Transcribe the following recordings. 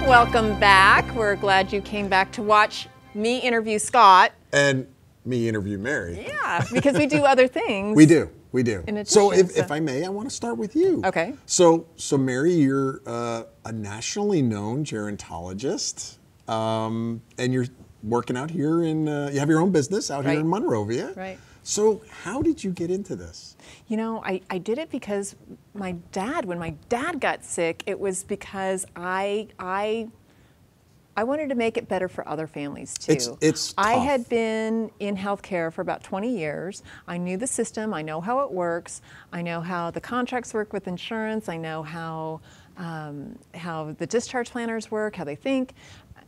Welcome back. We're glad you came back to watch me interview Scott. And me interview Mary. Yeah, because we do other things. We do. In addition, So if I may, I want to start with you. Okay. So Mary, you're a nationally known gerontologist, and you're working out here in, you have your own business out here in Monrovia. Right. So how did you get into this? You know, I did it because when my dad got sick, it was because I wanted to make it better for other families too. It's tough. I had been in healthcare for about 20 years. I knew the system. I know how it works. I know how the contracts work with insurance. I know how the discharge planners work, how they think.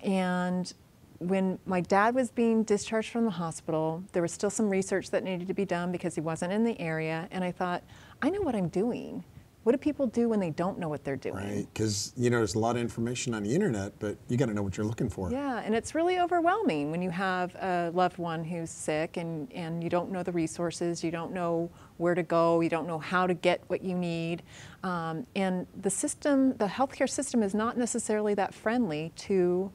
And when my dad was being discharged from the hospital, there was still some research that needed to be done because he wasn't in the area. And I thought, I know what I'm doing. What do people do when they don't know what they're doing? Right, because there's a lot of information on the internet, but you got to know what you're looking for. Yeah, and it's really overwhelming when you have a loved one who's sick and you don't know the resources, you don't know where to go, you don't know how to get what you need. And the healthcare system is not necessarily that friendly to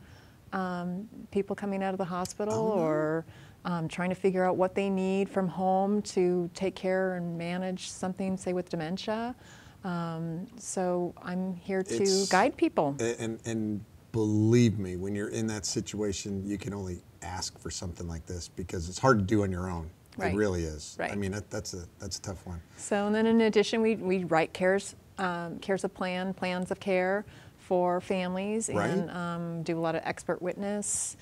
people coming out of the hospital or trying to figure out what they need from home to take care and manage something, say with dementia. So I'm here to guide people. And believe me, when you're in that situation, you can only ask for something like this because it's hard to do on your own. Right. It really is. Right. I mean, that's a tough one. So and then in addition, we write plans of care for families and do a lot of expert witness.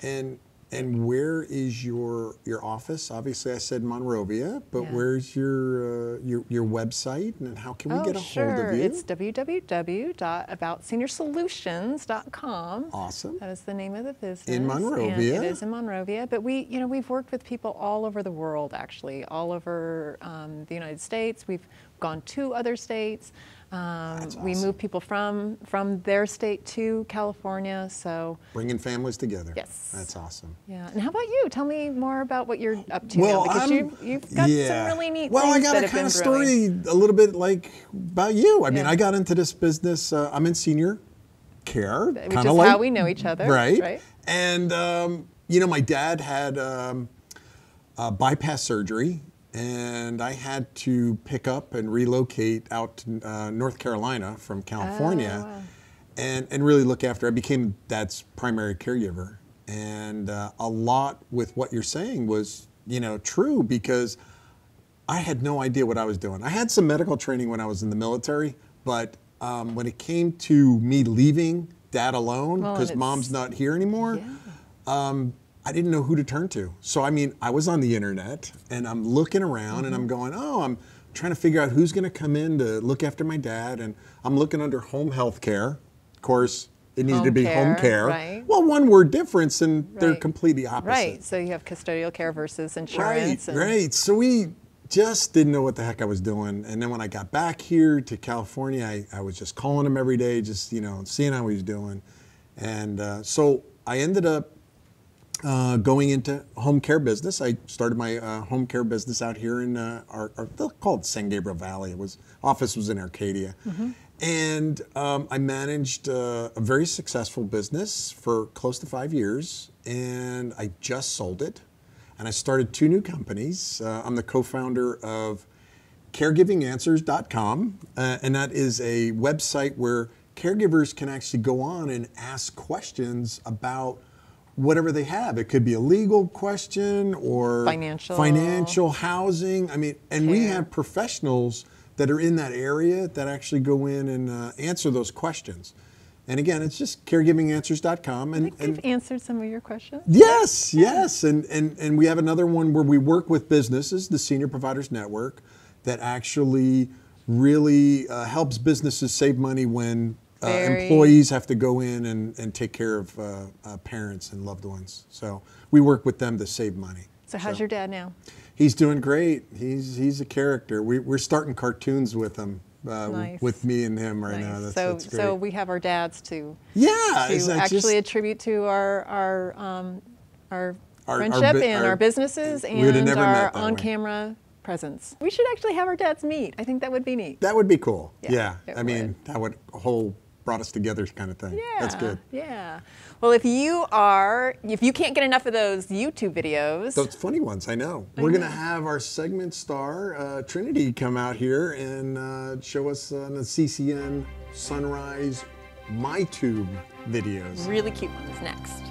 And where is your office? Obviously, I said Monrovia, but where's your website, and how can we get a hold of you? It's www.aboutsenioursolutions.com. Awesome. That is the name of the business. In Monrovia. And it is in Monrovia, but we've worked with people all over the world, actually, all over the United States. We've gone to other states. That's awesome. We move people from their state to California, so. Bringing families together. Yes. That's awesome. Yeah, and how about you? Tell me more about what you're up to Well, now, because you've got some really neat things I got that a have kind been of story a little bit like about you. I mean, I got into this business, I'm in senior care. Which is how we know each other. Right. And, my dad had bypass surgery, and I had to pick up and relocate out to North Carolina from California. Oh, wow. and really look after. I became Dad's primary caregiver. And a lot with what you're saying was, true, because I had no idea what I was doing. I had some medical training when I was in the military, but when it came to me leaving Dad alone, because Mom's not here anymore, I didn't know who to turn to. So, I was on the internet, and I'm looking around, and I'm going, I'm trying to figure out who's going to come in to look after my dad, and I'm looking under home health care. Of course, it needed to be home care. Right. Well, one word difference, and they're completely opposite. Right, so you have custodial care versus insurance. Right. So we just didn't know what the heck I was doing. And then when I got back here to California, I was just calling him every day, just, seeing how he was doing. And so I ended up going into home care business. I started my home care business out here in they'll call it San Gabriel Valley. Office was in Arcadia. And I managed a very successful business for close to 5 years, and I just sold it. And I started 2 new companies. I'm the co-founder of caregivinganswers.com, and that is a website where caregivers can actually go on and ask questions about whatever they have. It could be a legal question or financial, housing. And we have professionals that are in that area that actually go in and answer those questions. And again, it's just caregivinganswers.com. And we've answered some of your questions. Yes. And we have another one where we work with businesses, the Senior Providers Network, that actually really helps businesses save money when employees have to go in and take care of parents and loved ones. So we work with them to save money. So how's your dad now? He's doing great. He's a character. We're starting cartoons with him, with me and him right now. That's great. So we have our dads to actually attribute to our friendship and our businesses and our on-camera presence. We should actually have our dads meet. I think that would be neat. That would be cool. Yeah. That would a whole brought us together kind of thing. Yeah, That's good. Yeah. Well, if you can't get enough of those YouTube videos. Those funny ones, I know. We're going to have our segment star, Trinity, come out here and show us the CCN Sunrise MyTube videos. Really cute ones next.